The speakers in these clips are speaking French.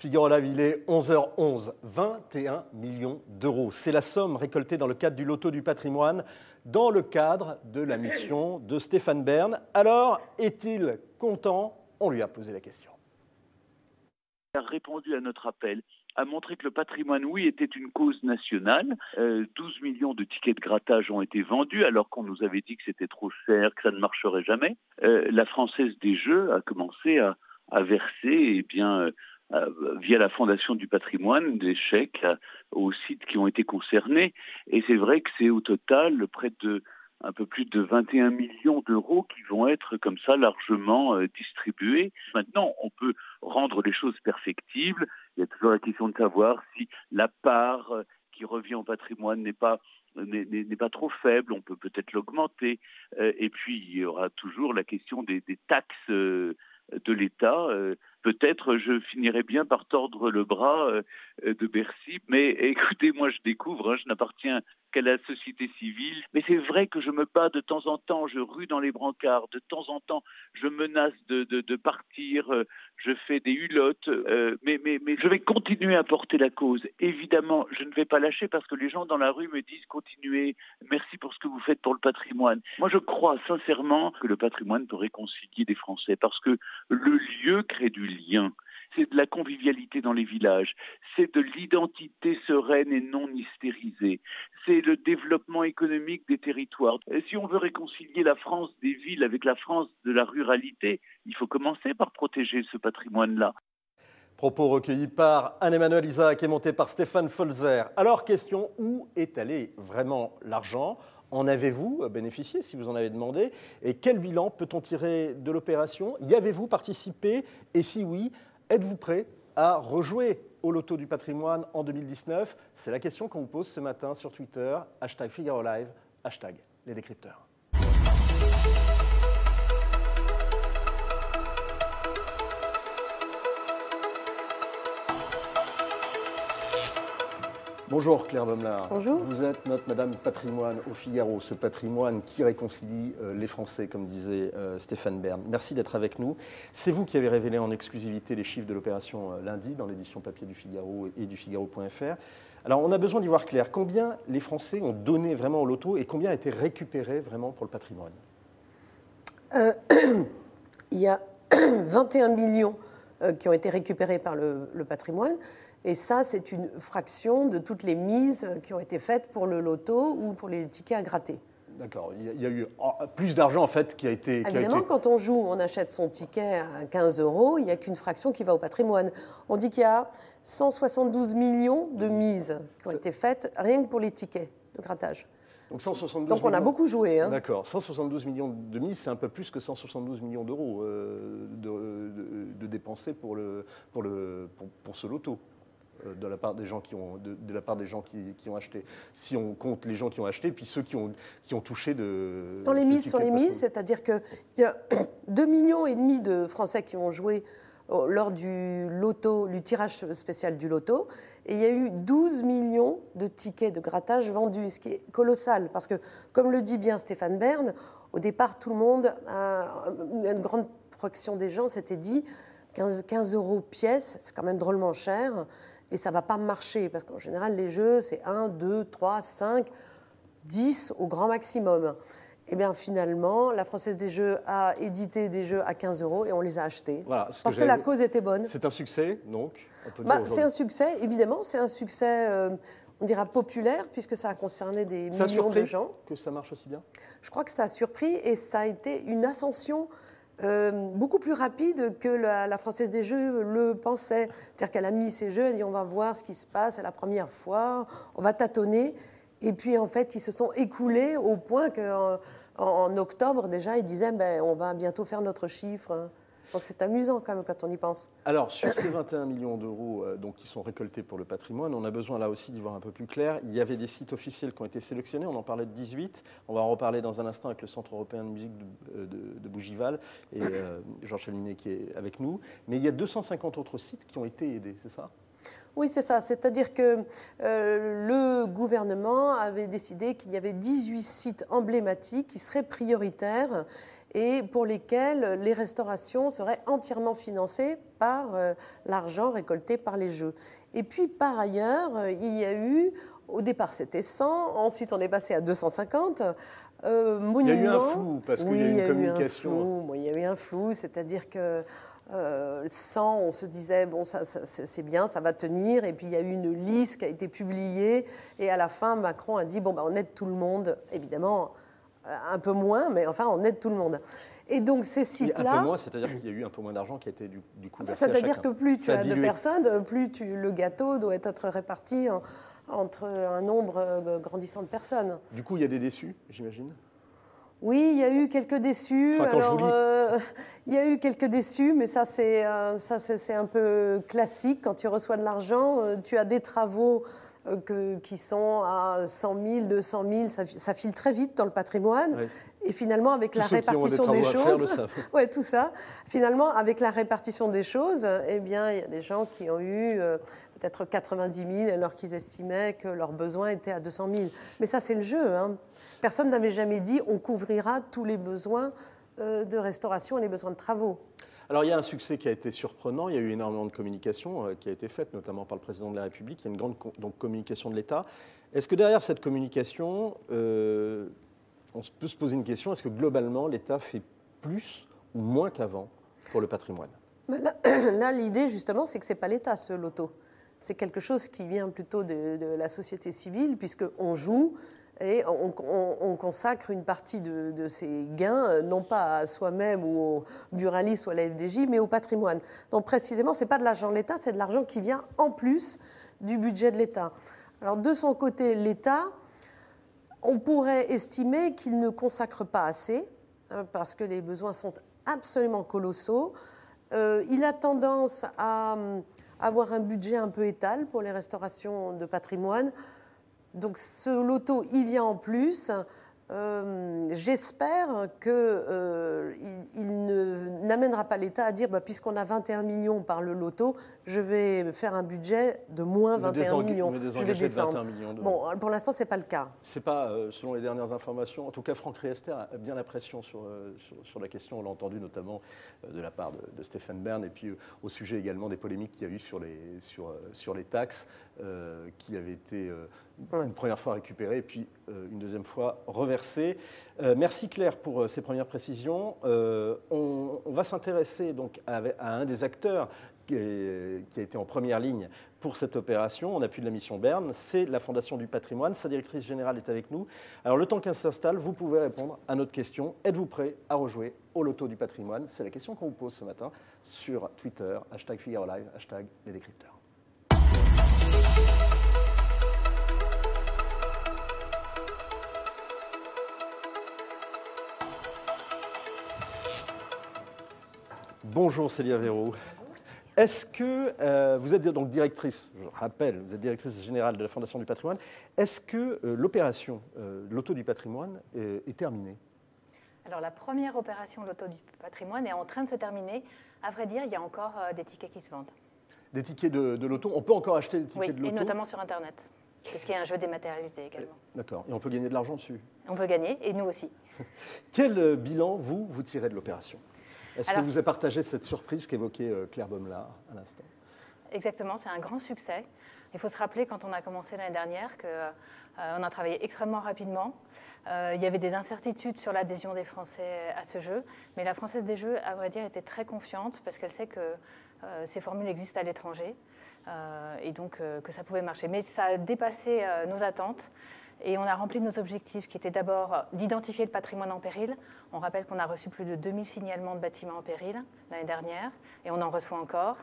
Figaro Live, il est 11h11, 21 millions d'euros. C'est la somme récoltée dans le cadre du Loto du patrimoine, dans le cadre de la mission de Stéphane Bern. Alors, est-il content? On lui a posé la question. Il a répondu à notre appel, a montré que le patrimoine, oui, était une cause nationale. 12 millions de tickets de grattage ont été vendus, alors qu'on nous avait dit que c'était trop cher, que ça ne marcherait jamais. La Française des Jeux a commencé à verser, via la Fondation du patrimoine, des chèques aux sites qui ont été concernés. Et c'est vrai que c'est au total un peu plus de 21 millions d'euros qui vont être comme ça largement distribués. Maintenant, on peut rendre les choses perfectibles. Il y a toujours la question de savoir si la part qui revient au patrimoine n'est pas trop faible, on peut peut-être l'augmenter. Et puis, il y aura toujours la question des taxes de l'État. Peut-être je finirai bien par tordre le bras de Bercy, mais écoutez, moi je découvre, je n'appartiens qu'à la société civile, mais c'est vrai que je me bats de temps en temps, je rue dans les brancards, de temps en temps je menace de partir, je fais des hulottes, mais je vais continuer à porter la cause. Évidemment, je ne vais pas lâcher parce que les gens dans la rue me disent continuez, merci pour ce que vous faites pour le patrimoine. Moi je crois sincèrement que le patrimoine peut réconcilier des Français parce que le lieu crée du lien. C'est de la convivialité dans les villages, c'est de l'identité sereine et non hystérisée, c'est le développement économique des territoires. Et si on veut réconcilier la France des villes avec la France de la ruralité, il faut commencer par protéger ce patrimoine-là. Propos recueillis par Anne-Emmanuel Isaac et montés par Stéphane Folzer. Alors, question, où est allé vraiment l'argent ? En avez-vous bénéficié, si vous en avez demandé? Et quel bilan peut-on tirer de l'opération? Y avez-vous participé? Et si oui, êtes-vous prêt à rejouer au Loto du patrimoine en 2019? C'est la question qu'on vous pose ce matin sur Twitter, #Figaro Live, #Les Décrypteurs. Bonjour Claire Baumlard. Bonjour. Vous êtes notre Madame Patrimoine au Figaro, ce patrimoine qui réconcilie les Français, comme disait Stéphane Bern. Merci d'être avec nous. C'est vous qui avez révélé en exclusivité les chiffres de l'opération lundi dans l'édition papier du Figaro et du Figaro.fr. Alors on a besoin d'y voir clair. Combien les Français ont donné vraiment au loto et combien a été récupéré vraiment pour le patrimoine? Il y a 21 millions qui ont été récupérés par le patrimoine. Et ça, c'est une fraction de toutes les mises qui ont été faites pour le loto ou pour les tickets à gratter. D'accord. Il y a eu plus d'argent, en fait, qui a été... Évidemment, quand on joue, on achète son ticket à 15 €, il n'y a qu'une fraction qui va au patrimoine. On dit qu'il y a 172 millions de mises qui ont été faites rien que pour les tickets de grattage. Donc, 172 Donc on a beaucoup joué. Hein. D'accord. 172 millions de mises, c'est un peu plus que 172 millions d'euros de dépensés pour ce loto. De la part des gens qui ont acheté. Si on compte les gens qui ont acheté, puis ceux qui ont touché de... Dans les mises sur les mises, c'est-à-dire qu'il y a 2,5 millions de Français qui ont joué lors du loto, du tirage spécial du loto, et il y a eu 12 millions de tickets de grattage vendus, ce qui est colossal, parce que, comme le dit bien Stéphane Bern, au départ, tout le monde, une grande fraction des gens s'était dit 15 € pièce, c'est quand même drôlement cher. Et ça ne va pas marcher, parce qu'en général, les jeux, c'est 1, 2, 3, 5, 10 au grand maximum. Et bien finalement, la Française des Jeux a édité des jeux à 15 € et on les a achetés. Voilà, parce que la cause était bonne. C'est un succès, donc c'est un succès, évidemment. C'est un succès, on dira, populaire, puisque ça a concerné des millions de gens. Que ça marche aussi bien? Je crois que ça a surpris et ça a été une ascension beaucoup plus rapide que la Française des Jeux le pensait. C'est-à-dire qu'elle a mis ses jeux, elle dit on va voir ce qui se passe, c'est la première fois, on va tâtonner. Et puis en fait, ils se sont écoulés au point qu'en octobre déjà, ils disaient on va bientôt faire notre chiffre. Donc c'est amusant quand même quand on y pense. Alors sur ces 21 millions d'euros qui sont récoltés pour le patrimoine, on a besoin là aussi d'y voir un peu plus clair. Il y avait des sites officiels qui ont été sélectionnés, on en parlait de 18. On va en reparler dans un instant avec le Centre européen de musique de Bougival et Georges Chalminet qui est avec nous. Mais il y a 250 autres sites qui ont été aidés, c'est ça ? Oui, c'est ça. C'est-à-dire que le gouvernement avait décidé qu'il y avait 18 sites emblématiques qui seraient prioritaires et pour lesquels les restaurations seraient entièrement financées par l'argent récolté par les jeux. Et puis par ailleurs, il y a eu, au départ c'était 100, ensuite on est passé à 250 monuments. Il y a eu un flou, parce qu'il y a eu une communication. Oui, il y a eu un flou, c'est-à-dire que 100, on se disait, bon, ça, c'est bien, ça va tenir. Et puis, il y a eu une liste qui a été publiée. Et à la fin, Macron a dit, bon, on aide tout le monde. Évidemment, un peu moins, mais enfin, on aide tout le monde. Et donc, ces sites-là... Un peu moins, c'est-à-dire qu'il y a eu un peu moins d'argent qui a été du coup versé à chacun. C'est-à-dire que plus tu as de personnes, plus le gâteau doit être réparti entre un nombre grandissant de personnes. Du coup, il y a des déçus, j'imagine? Oui, il y a eu quelques déçus. Enfin, il y a eu quelques déçus, mais ça c'est un peu classique. Quand tu reçois de l'argent, tu as des travaux qui sont à 100 000, 200 000, ça file très vite dans le patrimoine. Oui. Et finalement, avec la répartition des choses, ouais, tout ça. Finalement, avec la répartition des choses, eh bien, il y a des gens qui ont eu peut-être 90 000 alors qu'ils estimaient que leurs besoins étaient à 200 000. Mais ça, c'est le jeu, hein. Personne n'avait jamais dit on couvrira tous les besoins de restauration et les besoins de travaux. Alors il y a un succès qui a été surprenant, il y a eu énormément de communication qui a été faite, notamment par le président de la République, il y a une grande communication de l'État. Est-ce que derrière cette communication, on peut se poser une question, est-ce que globalement l'État fait plus ou moins qu'avant pour le patrimoine? Là, l'idée justement, c'est que ce n'est pas l'État ce loto. C'est quelque chose qui vient plutôt de la société civile, puisqu'on joue. Et on consacre une partie de ces gains, non pas à soi-même ou au buralistes ou à la FDJ, mais au patrimoine. Donc précisément, ce n'est pas de l'argent de l'État, c'est de l'argent qui vient en plus du budget de l'État. Alors de son côté, l'État, on pourrait estimer qu'il ne consacre pas assez, parce que les besoins sont absolument colossaux. Il a tendance à avoir un budget un peu étal pour les restaurations de patrimoine. Donc ce loto, il vient en plus. J'espère qu'il n'amènera pas l'État à dire puisqu'on a 21 millions par le loto, je vais faire un budget de moins 21 millions. Je vais descendre. 21 millions de... Bon, pour l'instant, ce n'est pas le cas. Ce n'est pas, selon les dernières informations, en tout cas Franck Riester a bien la pression sur la question, on l'a entendu notamment de la part de Stéphane Bern, et puis au sujet également des polémiques qu'il y a eu sur les taxes qui avaient été une première fois récupérées et puis une deuxième fois reversées. Merci Claire pour ces premières précisions. On va s'intéresser donc à un des acteurs qui a été en première ligne pour cette opération, en appui de la mission Bern, c'est la Fondation du patrimoine. Sa directrice générale est avec nous. Alors le temps qu'elle s'installe, vous pouvez répondre à notre question. Êtes-vous prêt à rejouer au loto du patrimoine? C'est la question qu'on vous pose ce matin sur Twitter, #FigaroLive, #lesdécrypteurs. Bonjour Célia Véraud. Est-ce que vous êtes donc directrice, je rappelle, vous êtes directrice générale de la Fondation du patrimoine, est-ce que l'opération Loto du patrimoine est terminée? Alors la première opération Loto du patrimoine est en train de se terminer. À vrai dire, il y a encore des tickets qui se vendent. Des tickets de loto? On peut encore acheter des tickets de loto? Oui, et notamment sur Internet, parce qu'il y a un jeu dématérialisé également. D'accord, et on peut gagner de l'argent dessus? On peut gagner, et nous aussi. Quel bilan, vous tirez de l'opération? Est-ce que vous avez partagé cette surprise qu'évoquait Claire Baumlard à l'instant? Exactement, c'est un grand succès. Il faut se rappeler, quand on a commencé l'année dernière, qu'on a travaillé extrêmement rapidement. Il y avait des incertitudes sur l'adhésion des Français à ce jeu, mais la Française des Jeux, à vrai dire, était très confiante parce qu'elle sait que ces formules existent à l'étranger et donc que ça pouvait marcher. Mais ça a dépassé nos attentes. Et on a rempli nos objectifs qui étaient d'abord d'identifier le patrimoine en péril. On rappelle qu'on a reçu plus de 2000 signalements de bâtiments en péril l'année dernière et on en reçoit encore.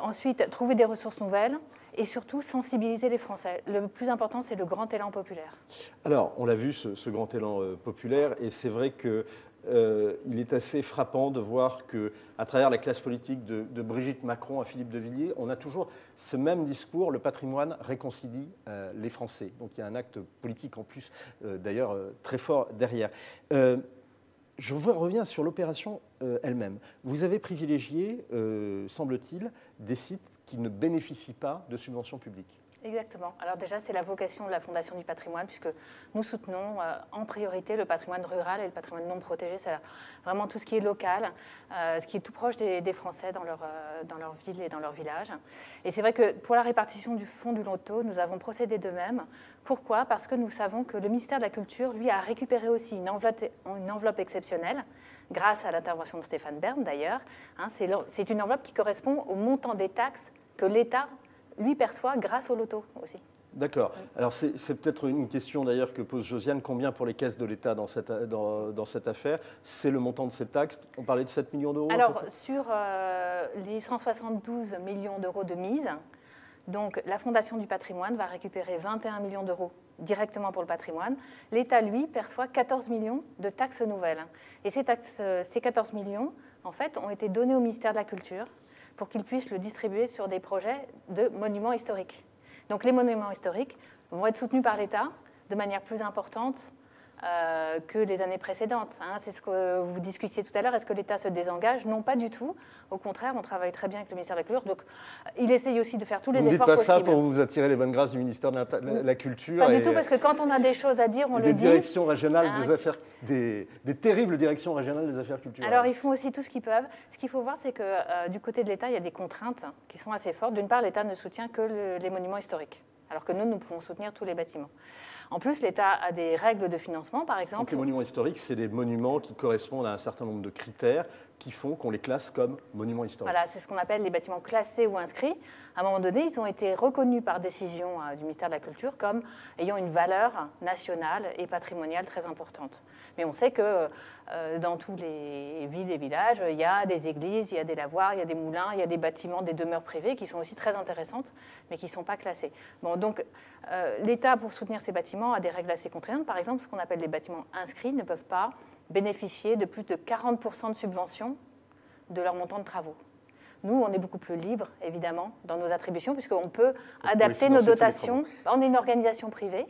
Ensuite, trouver des ressources nouvelles et surtout sensibiliser les Français. Le plus important, c'est le grand élan populaire. Alors, on l'a vu, ce grand élan populaire, et c'est vrai que il est assez frappant de voir qu'à travers la classe politique de Brigitte Macron à Philippe de Villiers, on a toujours ce même discours, le patrimoine réconcilie les Français. Donc il y a un acte politique en plus, d'ailleurs, très fort derrière. Je reviens sur l'opération elle-même. Vous avez privilégié, semble-t-il, des sites qui ne bénéficient pas de subventions publiques. Exactement. Alors déjà, c'est la vocation de la Fondation du patrimoine, puisque nous soutenons en priorité le patrimoine rural et le patrimoine non protégé. C'est vraiment tout ce qui est local, ce qui est tout proche des Français dans leur ville et dans leur village. Et c'est vrai que pour la répartition du fonds du loto, nous avons procédé de même. Pourquoi ? Parce que nous savons que le ministère de la Culture, lui, a récupéré aussi une enveloppe exceptionnelle, grâce à l'intervention de Stéphane Bern d'ailleurs. C'est une enveloppe qui correspond au montant des taxes que l'État lui perçoit grâce au loto aussi. D'accord. Alors c'est peut-être une question d'ailleurs que pose Josiane. Combien pour les caisses de l'État dans cette affaire? C'est le montant de ces taxes? On parlait de 7 millions d'euros? Alors sur les 172 millions d'euros de mise, donc la Fondation du patrimoine va récupérer 21 millions d'euros directement pour le patrimoine. L'État, lui, perçoit 14 millions de taxes nouvelles. Et ces 14 millions, en fait, ont été donnés au ministère de la Culture pour qu'ils puissent le distribuer sur des projets de monuments historiques. Donc les monuments historiques vont être soutenus par l'État de manière plus importante que les années précédentes. C'est ce que vous discutiez tout à l'heure. Est-ce que l'État se désengage? Non, pas du tout. Au contraire, on travaille très bien avec le ministère de la Culture. Donc, il essaye aussi de faire tous les efforts possibles. Vous ne dites pas ça pour vous attirer les bonnes grâces du ministère de la Culture? Pas du tout, parce que quand on a des choses à dire, on le dit. Des directions régionales des affaires, des terribles directions régionales des affaires culturelles. Alors, ils font aussi tout ce qu'ils peuvent. Ce qu'il faut voir, c'est que du côté de l'État, il y a des contraintes qui sont assez fortes. D'une part, l'État ne soutient que les monuments historiques, alors que nous pouvons soutenir tous les bâtiments. En plus, l'État a des règles de financement, par exemple. Donc les monuments historiques, c'est des monuments qui correspondent à un certain nombre de critères qui font qu'on les classe comme monuments historiques. Voilà, c'est ce qu'on appelle les bâtiments classés ou inscrits. À un moment donné, ils ont été reconnus par décision du ministère de la Culture comme ayant une valeur nationale et patrimoniale très importante. Mais on sait que dans tous les villes et villages, il y a des églises, il y a des lavoirs, il y a des moulins, il y a des bâtiments, des demeures privées qui sont aussi très intéressantes, mais qui ne sont pas classées. Bon, donc l'État, pour soutenir ces bâtiments, a des règles assez contraignantes. Par exemple, ce qu'on appelle les bâtiments inscrits ne peuvent pas bénéficier de plus de 40% de subventions de leur montant de travaux. Nous, on est beaucoup plus libre, évidemment, dans nos attributions, puisqu'on peut adapter nos dotations. On est une organisation privée,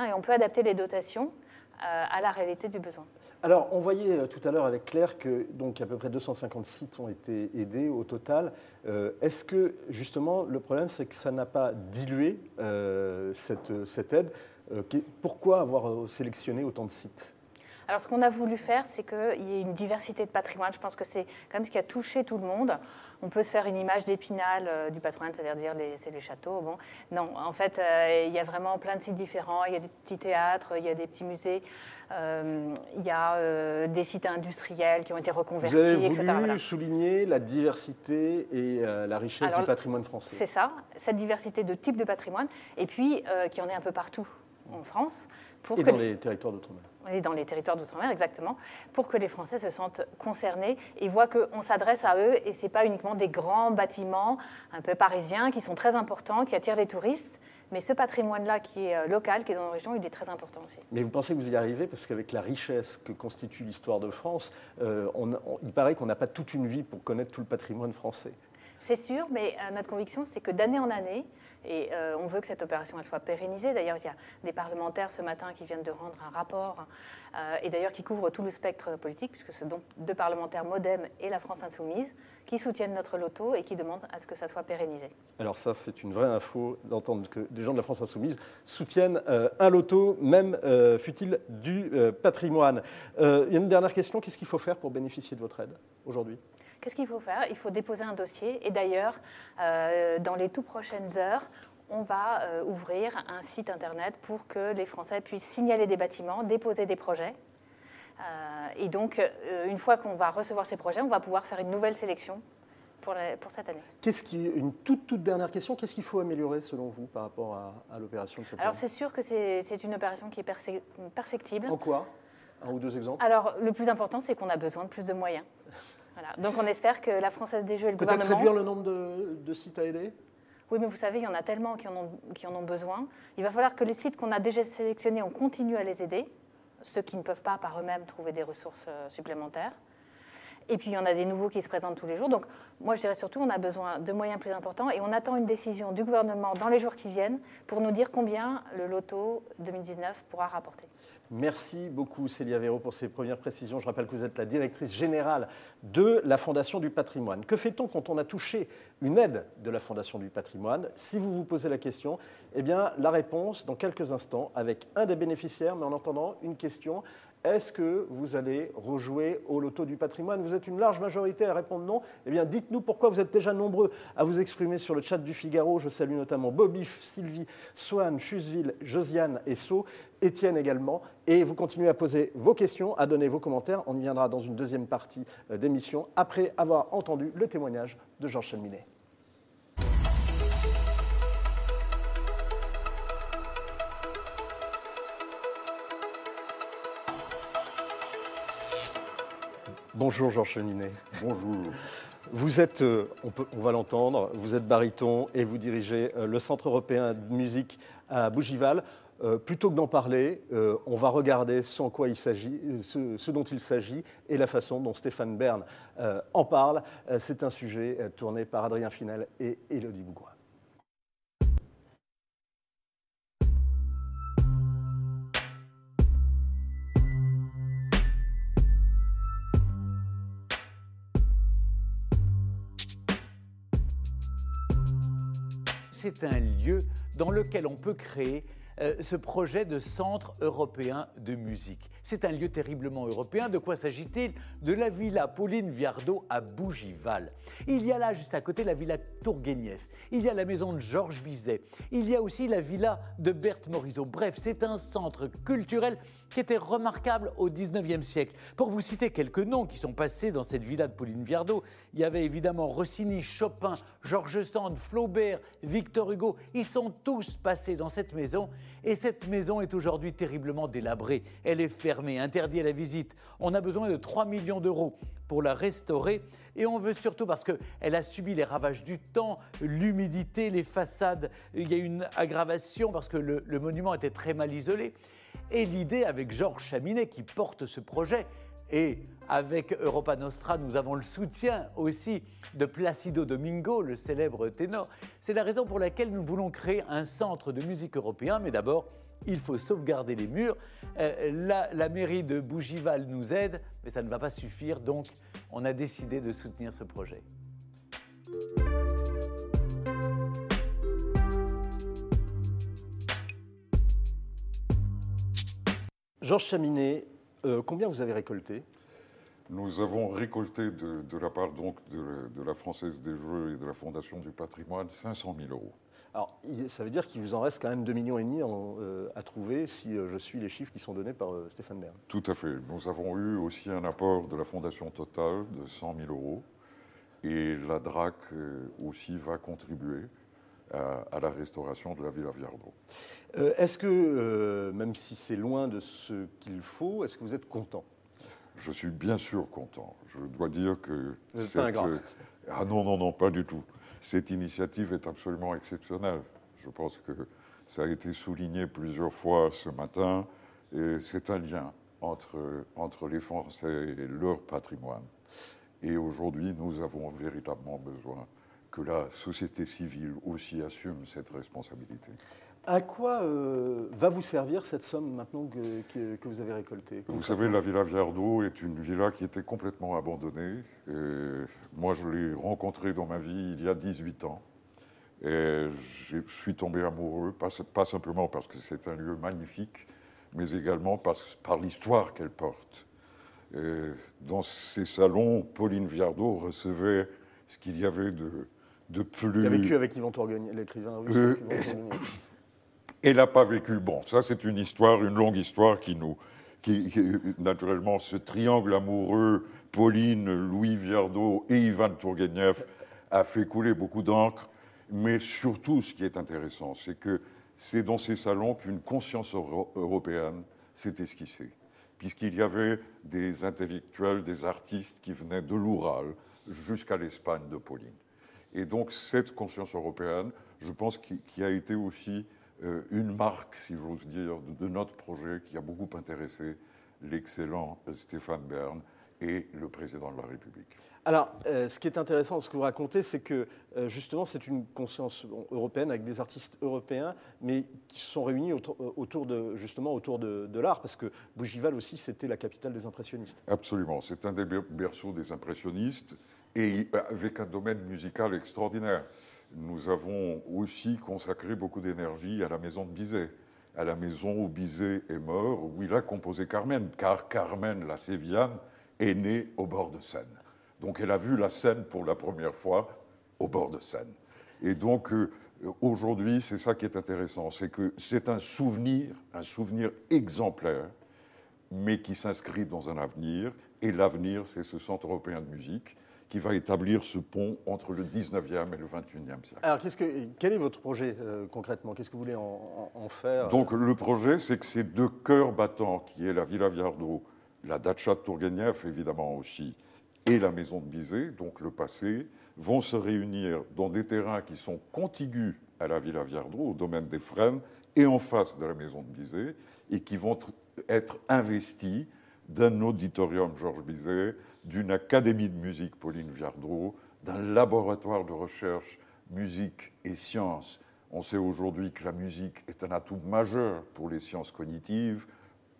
et on peut adapter les dotations à la réalité du besoin. Alors, on voyait tout à l'heure avec Claire que donc, à peu près 250 sites ont été aidés au total. Est-ce que, justement, le problème, c'est que ça n'a pas dilué cette aide? Pourquoi avoir sélectionné autant de sites? Alors, ce qu'on a voulu faire, c'est qu'il y ait une diversité de patrimoine. Je pense que c'est quand même ce qui a touché tout le monde. On peut se faire une image d'Épinal du patrimoine, c'est-à-dire c'est les châteaux. Bon. Non, en fait, il y a vraiment plein de sites différents. Il y a des petits théâtres, il y a des petits musées, il y a des sites industriels qui ont été reconvertis, etc. Vous avez voulu souligner la diversité et la richesse du patrimoine français. C'est ça, cette diversité de types de patrimoine, et puis qui en est un peu partout en France. Et dans les territoires d'outre-mer. Et dans les territoires d'outre-mer, exactement, pour que les Français se sentent concernés et voient qu'on s'adresse à eux et ce n'est pas uniquement des grands bâtiments un peu parisiens qui sont très importants, qui attirent les touristes, mais ce patrimoine-là qui est local, qui est dans nos régions, il est très important aussi. Mais vous pensez que vous y arrivez? Parce qu'avec la richesse que constitue l'histoire de France, il paraît qu'on n'a pas toute une vie pour connaître tout le patrimoine français. C'est sûr, mais notre conviction, c'est que d'année en année, et on veut que cette opération elle soit pérennisée. D'ailleurs, il y a des parlementaires ce matin qui viennent de rendre un rapport, et d'ailleurs qui couvrent tout le spectre politique, puisque ce sont deux parlementaires MoDem et la France Insoumise, qui soutiennent notre loto et qui demandent à ce que ça soit pérennisé. Alors ça, c'est une vraie info d'entendre que des gens de la France Insoumise soutiennent un loto, même fut-il du patrimoine. Il y a une dernière question. Qu'est-ce qu'il faut faire pour bénéficier de votre aide aujourd'hui ? Qu'est-ce qu'il faut faire? Il faut déposer un dossier. Et d'ailleurs, dans les tout prochaines heures, on va ouvrir un site internet pour que les Français puissent signaler des bâtiments, déposer des projets. Et donc, une fois qu'on va recevoir ces projets, on va pouvoir faire une nouvelle sélection pour cette année. Une toute dernière question. Qu'est-ce qu'il faut améliorer, selon vous, par rapport à l'opération de cette année? Alors, c'est sûr que c'est une opération qui est perfectible. En quoi? Un ou deux exemples? Alors, le plus important, c'est qu'on a besoin de plus de moyens. Voilà. Donc on espère que la Française des Jeux et le gouvernement... Peut-être réduire le nombre de sites à aider? Oui, mais vous savez, il y en a tellement qui en ont besoin. Il va falloir que les sites qu'on a déjà sélectionnés, on continue à les aider, ceux qui ne peuvent pas par eux-mêmes trouver des ressources supplémentaires. Et puis, il y en a des nouveaux qui se présentent tous les jours. Donc, moi, je dirais surtout, on a besoin de moyens plus importants et on attend une décision du gouvernement dans les jours qui viennent pour nous dire combien le loto 2019 pourra rapporter. Merci beaucoup Célia Véraud pour ces premières précisions. Je rappelle que vous êtes la directrice générale de la Fondation du patrimoine. Que fait-on quand on a touché une aide de la Fondation du patrimoine? Si vous vous posez la question, eh bien, la réponse dans quelques instants avec un des bénéficiaires, mais en entendant une question. Est-ce que vous allez rejouer au loto du patrimoine? Vous êtes une large majorité à répondre non. Eh bien, dites-nous pourquoi. Vous êtes déjà nombreux à vous exprimer sur le chat du Figaro. Je salue notamment Bobif, Sylvie, Swan, Chusville, Josiane et So, Étienne également. Et vous continuez à poser vos questions, à donner vos commentaires. On y viendra dans une deuxième partie d'émission après avoir entendu le témoignage de Georges Chalminet. Bonjour Georges Chalminet. Bonjour. Vous êtes, on va l'entendre, vous êtes baryton et vous dirigez le Centre européen de musique à Bougival. Plutôt que d'en parler, on va regarder ce dont il s'agit et la façon dont Stéphane Bern en parle. C'est un sujet tourné par Adrien Finel et Élodie Bougois. C'est un lieu dans lequel on peut créer ce projet de centre européen de musique. C'est un lieu terriblement européen. De quoi s'agit-il? De la villa Pauline Viardot à Bougival. Il y a là, juste à côté, la villa Tourguenieff. Il y a la maison de Georges Bizet. Il y a aussi la villa de Berthe Morisot. Bref, c'est un centre culturel qui était remarquable au XIXe siècle. Pour vous citer quelques noms qui sont passés dans cette villa de Pauline Viardot, il y avait évidemment Rossini, Chopin, Georges Sand, Flaubert, Victor Hugo. Ils sont tous passés dans cette maison. Et cette maison est aujourd'hui terriblement délabrée. Elle est fermée, interdite à la visite. On a besoin de 3 millions d'euros pour la restaurer. Et on veut surtout, parce qu'elle a subi les ravages du temps, l'humidité, les façades. Il y a une aggravation parce que le monument était très mal isolé. Et l'idée avec Georges Chalminet qui porte ce projet, et avec Europa Nostra, nous avons le soutien aussi de Placido Domingo, le célèbre ténor. C'est la raison pour laquelle nous voulons créer un centre de musique européen. Mais d'abord, il faut sauvegarder les murs. La mairie de Bougival nous aide, mais ça ne va pas suffire. Donc, on a décidé de soutenir ce projet. Georges Chalminet, combien vous avez récolté? Nous avons récolté de la part donc de la Française des Jeux et de la Fondation du patrimoine 500 000 euros. Alors, ça veut dire qu'il vous en reste quand même 2,5 millions à trouver si je suis les chiffres qui sont donnés par Stéphane Bern. Tout à fait. Nous avons eu aussi un apport de la Fondation Total de 100 000 euros. Et la DRAC aussi va contribuer à la restauration de la Villa Viardot. Est-ce que, même si c'est loin de ce qu'il faut, est-ce que vous êtes content? Je suis bien sûr content. Je dois dire que c'est un grand. Ah non, pas du tout. Cette initiative est absolument exceptionnelle. Je pense que ça a été souligné plusieurs fois ce matin. Et c'est un lien entre les Français et leur patrimoine. Et aujourd'hui, nous avons véritablement besoin que la société civile aussi assume cette responsabilité. À quoi va vous servir cette somme maintenant que vous avez récoltée? Vous savez, la Villa Viardot est une villa qui était complètement abandonnée. Moi, je l'ai rencontrée dans ma vie il y a 18 ans. Et je suis tombé amoureux, pas simplement parce que c'est un lieu magnifique, mais également par l'histoire qu'elle porte. Dans ces salons, Pauline Viardot recevait ce qu'il y avait de plus... Qui a vécu avec Yvan Tourguenieff, l'écrivain russe Yvan Tourguenieff. Elle n'a pas vécu. Bon, ça c'est une histoire, une longue histoire qui naturellement, ce triangle amoureux, Pauline, Louis Viardot et Yvan Tourguenieff, a fait couler beaucoup d'encre. Mais surtout, ce qui est intéressant, c'est que c'est dans ces salons qu'une conscience européenne s'est esquissée. Puisqu'il y avait des intellectuels, des artistes qui venaient de l'Oural jusqu'à l'Espagne de Pauline. Et donc cette conscience européenne, je pense qui a été aussi une marque, si j'ose dire, de notre projet qui a beaucoup intéressé l'excellent Stéphane Bern, et le président de la République. Alors, ce qui est intéressant dans ce que vous racontez, c'est que justement, c'est une conscience européenne avec des artistes européens, mais qui se sont réunis autour de l'art, parce que Bougival aussi, c'était la capitale des impressionnistes. Absolument, c'est un des berceaux des impressionnistes, et avec un domaine musical extraordinaire. Nous avons aussi consacré beaucoup d'énergie à la maison de Bizet, à la maison où Bizet est mort, où il a composé Carmen, car Carmen, la Sévillane, est née au bord de Seine. Donc elle a vu la Seine pour la première fois au bord de Seine. Et donc aujourd'hui, c'est ça qui est intéressant, c'est que c'est un souvenir exemplaire, mais qui s'inscrit dans un avenir. Et l'avenir, c'est ce Centre européen de musique qui va établir ce pont entre le 19e et le 21e siècle. Alors quel est votre projet concrètement? Qu'est-ce que vous voulez en faire? Donc le projet, c'est que ces deux cœurs battants, qui est la Villa Viardot, la Dacha de Tourguenieff évidemment aussi, et la maison de Bizet, donc le passé, vont se réunir dans des terrains qui sont contigus à la Villa Viardot, au domaine des Fresnes, et en face de la maison de Bizet, et qui vont être investis d'un auditorium Georges Bizet, d'une académie de musique Pauline Viardot, d'un laboratoire de recherche musique et sciences. On sait aujourd'hui que la musique est un atout majeur pour les sciences cognitives,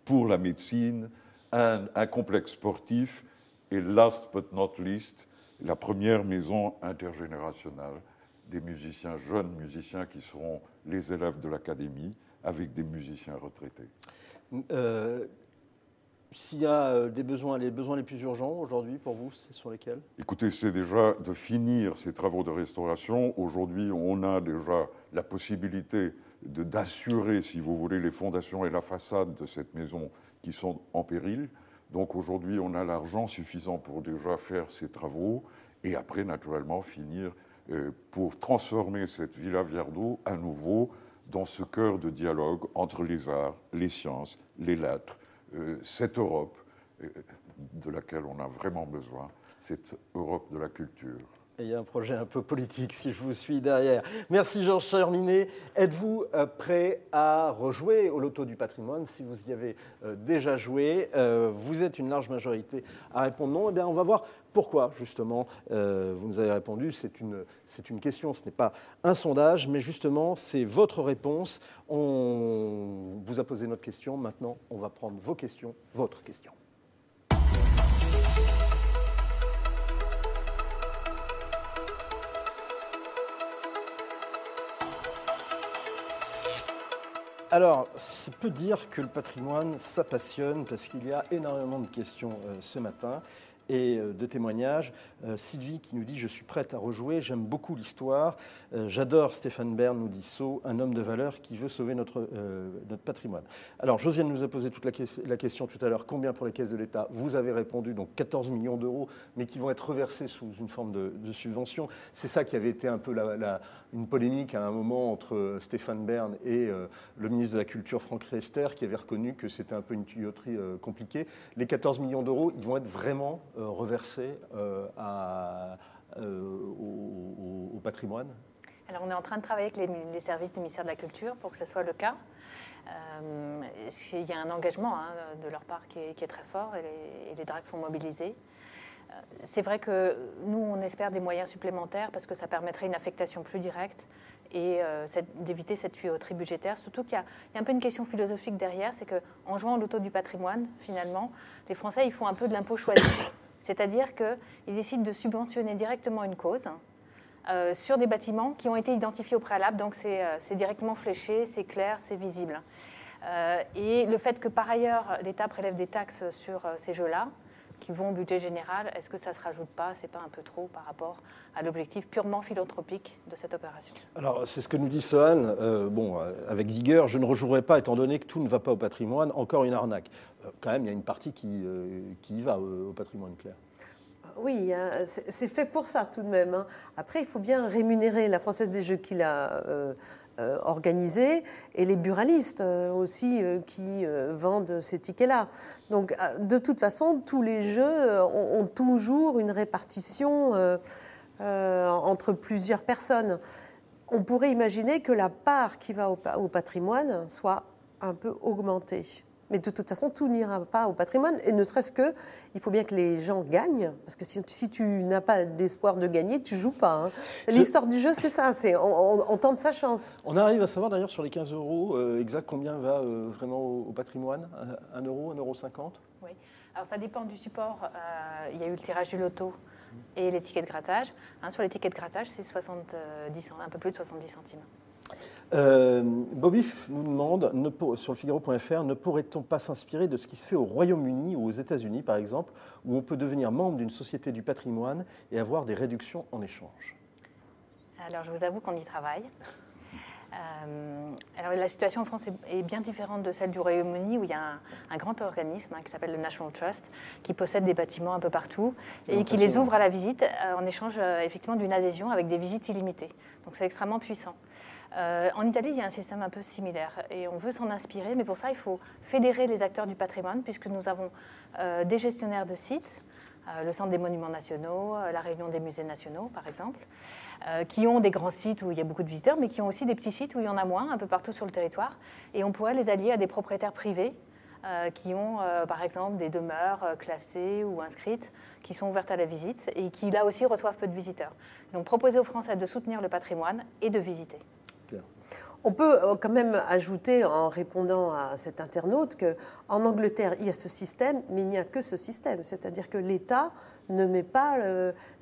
pour la médecine, un complexe sportif, et last but not least, la première maison intergénérationnelle des musiciens, jeunes musiciens qui seront les élèves de l'académie, avec des musiciens retraités. S'il y a des besoins, les besoins les plus urgents aujourd'hui pour vous, ce sont lesquels? Écoutez, c'est déjà de finir ces travaux de restauration. Aujourd'hui, on a déjà la possibilité d'assurer, si vous voulez, les fondations et la façade de cette maison qui sont en péril. Donc aujourd'hui, on a l'argent suffisant pour déjà faire ces travaux et après, naturellement, finir pour transformer cette Villa Viardot à nouveau dans ce cœur de dialogue entre les arts, les sciences, les lettres, cette Europe de laquelle on a vraiment besoin, cette Europe de la culture. Et il y a un projet un peu politique, si je vous suis derrière. Merci Georges Cherminet. Êtes-vous prêt à rejouer au Loto du patrimoine? Si vous y avez déjà joué, vous êtes une large majorité à répondre non. Eh bien, on va voir pourquoi, justement, vous nous avez répondu. C'est une question, ce n'est pas un sondage, mais justement, c'est votre réponse. On vous a posé notre question. Maintenant, on va prendre vos questions, votre question. Alors, c'est peu dire que le patrimoine, ça passionne, parce qu'il y a énormément de questions ce matin et de témoignages. Sylvie qui nous dit « Je suis prête à rejouer, j'aime beaucoup l'histoire. J'adore Stéphane Bern », nous dit Sceaux, un homme de valeur qui veut sauver notre patrimoine. » Alors, Josiane nous a posé toute la question tout à l'heure. Combien pour les caisses de l'État? Vous avez répondu, donc 14 millions d'euros, mais qui vont être reversés sous une forme de subvention. C'est ça qui avait été un peu une polémique à un moment entre Stéphane Bern et le ministre de la Culture, Franck Riester, qui avait reconnu que c'était un peu une tuyauterie compliquée. Les 14 millions d'euros, ils vont être vraiment reversés au patrimoine? Alors, on est en train de travailler avec les services du ministère de la Culture pour que ce soit le cas. Il y a un engagement de leur part qui est très fort et les DRAC sont mobilisés. C'est vrai que nous, on espère des moyens supplémentaires parce que ça permettrait une affectation plus directe et d'éviter cette tuyauterie budgétaire. Surtout qu'il y a un peu une question philosophique derrière, c'est qu'en jouant au Loto du patrimoine, finalement, les Français, ils font un peu de l'impôt choisi. C'est-à-dire qu'ils décident de subventionner directement une cause sur des bâtiments qui ont été identifiés au préalable, donc c'est directement fléché, c'est clair, c'est visible. Et le fait que par ailleurs l'État prélève des taxes sur ces jeux-là, qui vont au budget général, est-ce que ça ne se rajoute pas? C'est pas un peu trop par rapport à l'objectif purement philanthropique de cette opération? Alors, c'est ce que nous dit Sohan. Avec vigueur, je ne rejouerai pas, étant donné que tout ne va pas au patrimoine, encore une arnaque. Quand même, il y a une partie qui y va au patrimoine, Claire. Oui, c'est fait pour ça tout de même. Hein. Après, il faut bien rémunérer la Française des Jeux qui l'a organisée et les buralistes aussi qui vendent ces tickets-là. Donc, de toute façon, tous les jeux ont toujours une répartition entre plusieurs personnes. On pourrait imaginer que la part qui va au patrimoine soit un peu augmentée. Mais de toute façon, tout n'ira pas au patrimoine. Et ne serait-ce que, il faut bien que les gens gagnent. Parce que si tu n'as pas d'espoir de gagner, tu ne joues pas. Hein. L'histoire du jeu, c'est ça. On tente sa chance. On arrive à savoir d'ailleurs sur les 15 euros exact combien va vraiment au patrimoine. 1 euro, 1,50 €. Oui. Alors ça dépend du support. Il y a eu le tirage du loto et les tickets de grattage. Sur les tickets de grattage, c'est un peu plus de 70 centimes. Bobif nous demande, sur le Figaro.fr, ne pourrait-on pas s'inspirer de ce qui se fait au Royaume-Uni ou aux États-Unis, par exemple, où on peut devenir membre d'une société du patrimoine et avoir des réductions en échange? Alors, je vous avoue qu'on y travaille. Alors, la situation en France est bien différente de celle du Royaume-Uni, où il y a un grand organisme qui s'appelle le National Trust, qui possède des bâtiments un peu partout et qui les ouvre à la visite en échange effectivement d'une adhésion avec des visites illimitées. Donc, c'est extrêmement puissant. En Italie, il y a un système un peu similaire et on veut s'en inspirer, mais pour ça, il faut fédérer les acteurs du patrimoine, puisque nous avons des gestionnaires de sites, le Centre des monuments nationaux, la Réunion des musées nationaux, par exemple, qui ont des grands sites où il y a beaucoup de visiteurs, mais qui ont aussi des petits sites où il y en a moins, un peu partout sur le territoire. Et on pourrait les allier à des propriétaires privés qui ont, par exemple, des demeures classées ou inscrites, qui sont ouvertes à la visite et qui, là aussi, reçoivent peu de visiteurs. Donc, proposer aux Français de soutenir le patrimoine et de visiter. On peut quand même ajouter, en répondant à cet internaute, qu'en Angleterre, il y a ce système, mais il n'y a que ce système. C'est-à-dire que l'État ne met pas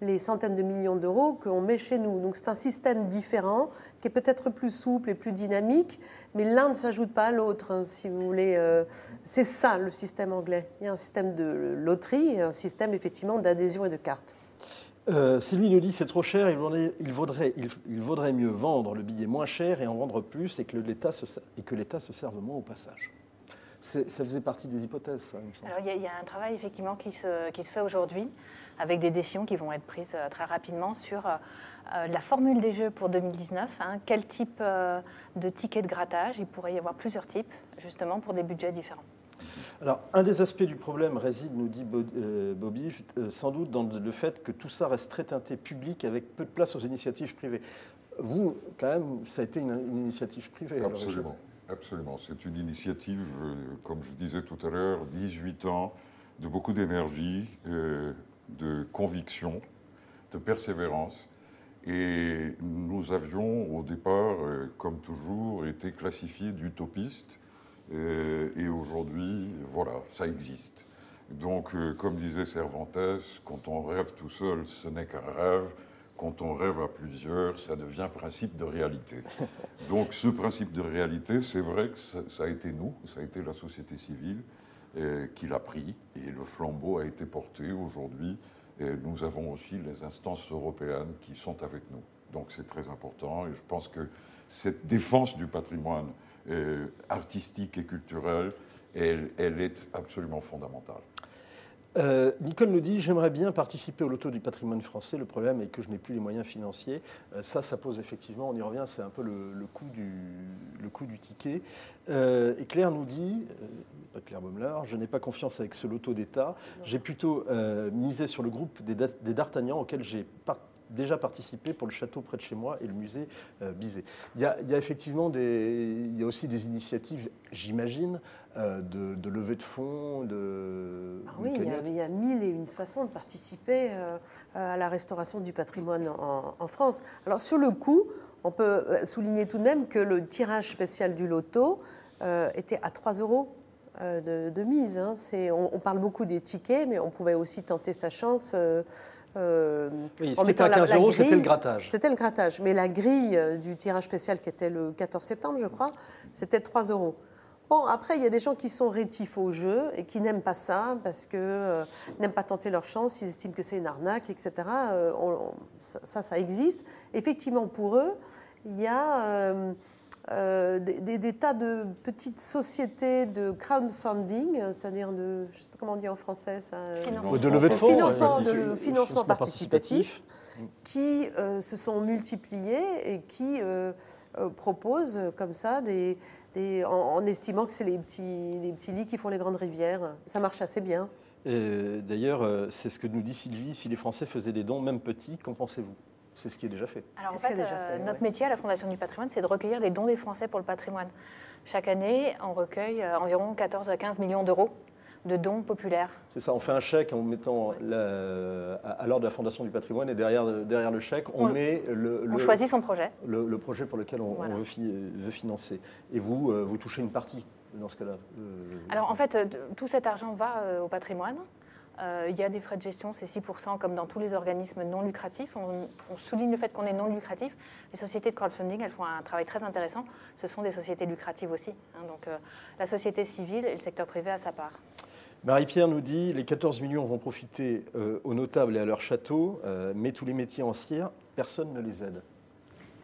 les centaines de millions d'euros qu'on met chez nous. Donc c'est un système différent, qui est peut-être plus souple et plus dynamique, mais l'un ne s'ajoute pas à l'autre, hein, si vous voulez. C'est ça, le système anglais. Il y a un système de loterie et un système, effectivement, d'adhésion et de cartes. Sylvie nous dit c'est trop cher, il vaudrait mieux vendre le billet moins cher et en vendre plus et que l'État se serve moins au passage. Ça faisait partie des hypothèses, ça, il me semble. Alors il y a un travail effectivement qui se fait aujourd'hui avec des décisions qui vont être prises très rapidement sur la formule des jeux pour 2019. Quel type de ticket de grattage? Il pourrait y avoir plusieurs types, justement, pour des budgets différents. Alors, un des aspects du problème réside, nous dit Bobby, sans doute dans le fait que tout ça reste très teinté public avec peu de place aux initiatives privées. Vous, quand même, ça a été une initiative privée. Absolument, absolument. C'est une initiative, comme je disais tout à l'heure, 18 ans, de beaucoup d'énergie, de conviction, de persévérance. Et nous avions, au départ, comme toujours, été classifiés d'utopistes. Et aujourd'hui, voilà, ça existe. Donc, comme disait Cervantes, quand on rêve tout seul, ce n'est qu'un rêve. Quand on rêve à plusieurs, ça devient principe de réalité. Donc, ce principe de réalité, c'est vrai que ça a été nous, ça a été la société civile qui l'a pris. Et le flambeau a été porté aujourd'hui. Et nous avons aussi les instances européennes qui sont avec nous. Donc, c'est très important. Et je pense que cette défense du patrimoine artistique et culturelle, elle est absolument fondamentale. Nicole nous dit « J'aimerais bien participer au loto du patrimoine français. Le problème est que je n'ai plus les moyens financiers. » Ça pose effectivement, on y revient, c'est un peu le coût du ticket. Et Claire nous dit, pas Claire Baumler, « Je n'ai pas confiance avec ce loto d'État. J'ai plutôt misé sur le groupe des D'Artagnan auquel j'ai déjà participé pour le château près de chez moi et le musée Bizet. » Il y a effectivement il y a aussi des initiatives, j'imagine, de levée de fonds, oui, il y a 1001 façons de participer à la restauration du patrimoine en France. Alors sur le coup, on peut souligner tout de même que le tirage spécial du loto était à 3 € de mise. Hein. On parle beaucoup des tickets, mais on pouvait aussi tenter sa chance. Oui, ce qui était à 15 €, c'était le grattage. C'était le grattage. Mais la grille du tirage spécial, qui était le 14 septembre, je crois, c'était 3 €. Bon, après, il y a des gens qui sont rétifs au jeu et qui n'aiment pas ça parce que n'aiment pas tenter leur chance, ils estiment que c'est une arnaque, etc. Ça existe. Effectivement, pour eux, il y a des tas de petites sociétés de crowdfunding, c'est-à-dire je ne sais pas comment on dit en français ça. De levée de fonds. Financement participatif qui se sont multipliés et qui proposent comme ça en estimant que c'est les petits lits qui font les grandes rivières. Ça marche assez bien. D'ailleurs, c'est ce que nous dit Sylvie, si les Français faisaient des dons, même petits, qu'en pensez-vous ? C'est ce qui est déjà fait. Alors en C'est ce fait, qui est déjà fait, notre ouais. métier à la Fondation du patrimoine, c'est de recueillir les dons des Français pour le patrimoine. Chaque année, on recueille environ 14 à 15 millions d'euros de dons populaires. C'est ça, on fait un chèque en mettant à l'ordre de la Fondation du patrimoine et derrière le chèque, on met On choisit son projet. le projet pour lequel on Voilà. veut financer. Et vous touchez une partie dans ce cas-là. Alors en fait, tout cet argent va au patrimoine. Il y a des frais de gestion, c'est 6%, comme dans tous les organismes non lucratifs. On souligne le fait qu'on est non lucratif. Les sociétés de crowdfunding, elles font un travail très intéressant. Ce sont des sociétés lucratives aussi. Donc la société civile et le secteur privé à sa part. Marie-Pierre nous dit les 14 millions vont profiter aux notables et à leur château, mais tous les métiers anciens, personne ne les aide.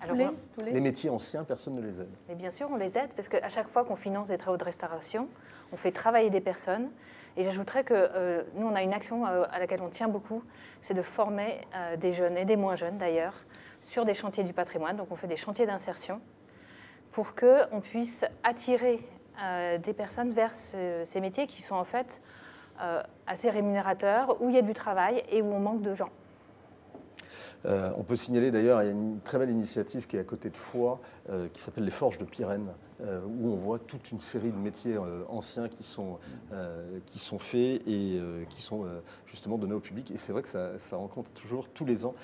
Alors, Tous les- Les métiers anciens, personne ne les aide. mais bien sûr, on les aide parce qu'à chaque fois qu'on finance des travaux de restauration, on fait travailler des personnes. Et j'ajouterais que nous, on a une action à laquelle on tient beaucoup, c'est de former des jeunes et des moins jeunes d'ailleurs sur des chantiers du patrimoine. Donc on fait des chantiers d'insertion pour qu'on puisse attirer des personnes vers ces métiers qui sont en fait assez rémunérateurs, où il y a du travail et où on manque de gens. On peut signaler d'ailleurs, il y a une très belle initiative qui est à côté de Foix, qui s'appelle les Forges de Pyrène, où on voit toute une série de métiers anciens qui sont faits et qui sont justement donnés au public. Et c'est vrai que ça rencontre toujours, tous les ans,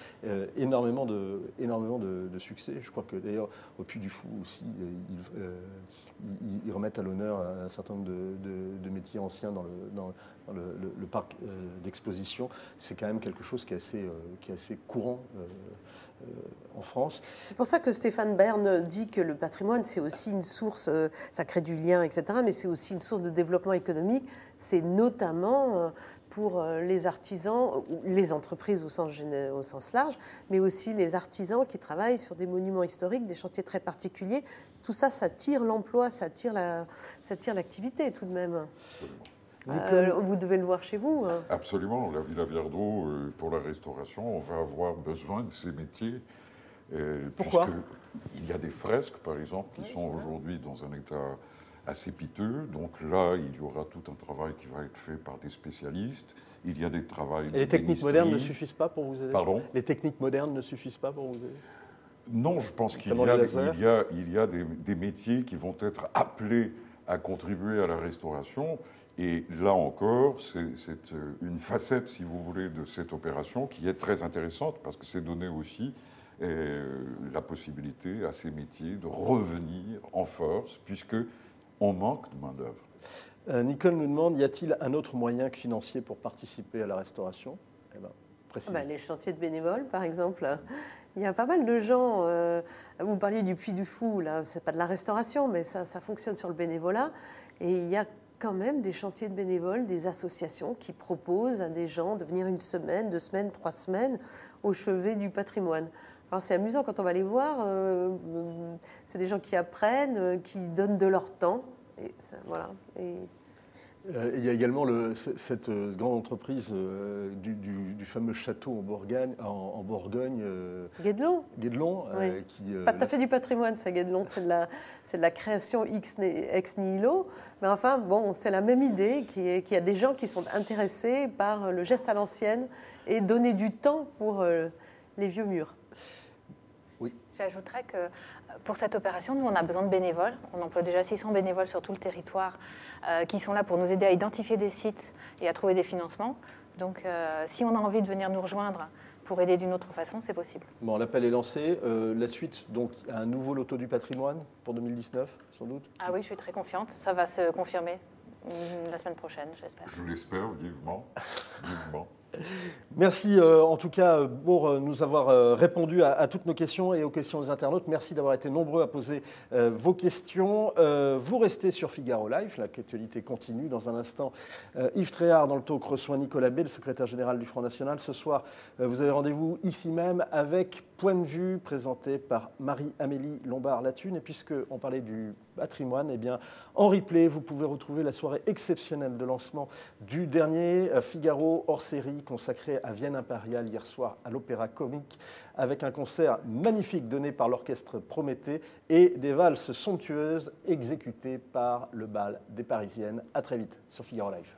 énormément de succès. Je crois que d'ailleurs, au Puy du Fou aussi, ils remettent à l'honneur un certain nombre de métiers anciens dans le parc d'exposition. C'est quand même quelque chose qui est assez courant en France. C'est pour ça que Stéphane Bern dit que le patrimoine, c'est aussi une source, ça crée du lien, etc., mais c'est aussi une source de développement économique. C'est notamment pour les artisans, les entreprises au sens large, mais aussi les artisans qui travaillent sur des monuments historiques, des chantiers très particuliers. Tout ça, ça tire l'emploi, ça tire l'activité tout de même. Vous devez le voir chez vous. Absolument. La Villa Viardot, pour la restauration, on va avoir besoin de ces métiers. Pourquoi ? Il y a des fresques, par exemple, qui sont aujourd'hui dans un état assez piteux. Donc là, il y aura tout un travail qui va être fait par des spécialistes. Il y a des travaux. Et les techniques modernes ne suffisent pas pour vous aider ? Pardon ? Les techniques modernes ne suffisent pas pour vous aider ? Non, je pense qu'il y a des métiers qui vont être appelés à contribuer à la restauration. Et là encore, c'est une facette, si vous voulez, de cette opération qui est très intéressante parce que c'est donner aussi la possibilité à ces métiers de revenir en force puisqu'on manque de main-d'œuvre. Nicole nous demande, y a-t-il un autre moyen que financier pour participer à la restauration ? Eh ben, précisez. Les chantiers de bénévoles, par exemple. Il y a pas mal de gens. Vous parliez du Puy du Fou, là, c'est pas de la restauration, mais ça fonctionne sur le bénévolat. Et il y a quand même des chantiers de bénévoles, des associations qui proposent à des gens de venir 1 semaine, 2 semaines, 3 semaines au chevet du patrimoine. Alors c'est amusant quand on va les voir. C'est des gens qui apprennent, qui donnent de leur temps. Et ça, voilà. Il y a également cette grande entreprise du fameux château en Bourgogne. Guédelon. Guédelon. Oui. C'est pas tout à fait du patrimoine, ça, Guédelon. C'est de la création ex nihilo. Mais enfin, bon, c'est la même idée, qu'il y a des gens qui sont intéressés par le geste à l'ancienne et donner du temps pour les vieux murs. Oui. J'ajouterais que pour cette opération, nous, on a besoin de bénévoles. On emploie déjà 600 bénévoles sur tout le territoire qui sont là pour nous aider à identifier des sites et à trouver des financements. Donc, si on a envie de venir nous rejoindre pour aider d'une autre façon, c'est possible. Bon, l'appel est lancé. La suite, donc, un nouveau loto du patrimoine pour 2019, sans doute ? Ah oui, je suis très confiante. Ça va se confirmer la semaine prochaine, j'espère. Je l'espère vivement. Vivement. Merci en tout cas pour nous avoir répondu à toutes nos questions et aux questions des internautes. Merci d'avoir été nombreux à poser vos questions. Vous restez sur Figaro Live, l'actualité continue. Dans un instant, Yves Tréhard dans le talk reçoit Nicolas B, le secrétaire général du Front National. Ce soir, vous avez rendez-vous ici même avec Point de vue présenté par Marie-Amélie Lombard-Latune. Et puisqu'on parlait du patrimoine, eh bien, en replay, vous pouvez retrouver la soirée exceptionnelle de lancement du dernier Figaro hors série consacré à Vienne Impériale hier soir à l'Opéra Comique avec un concert magnifique donné par l'orchestre Prométhée et des valses somptueuses exécutées par le bal des Parisiennes. À très vite sur Figaro Live.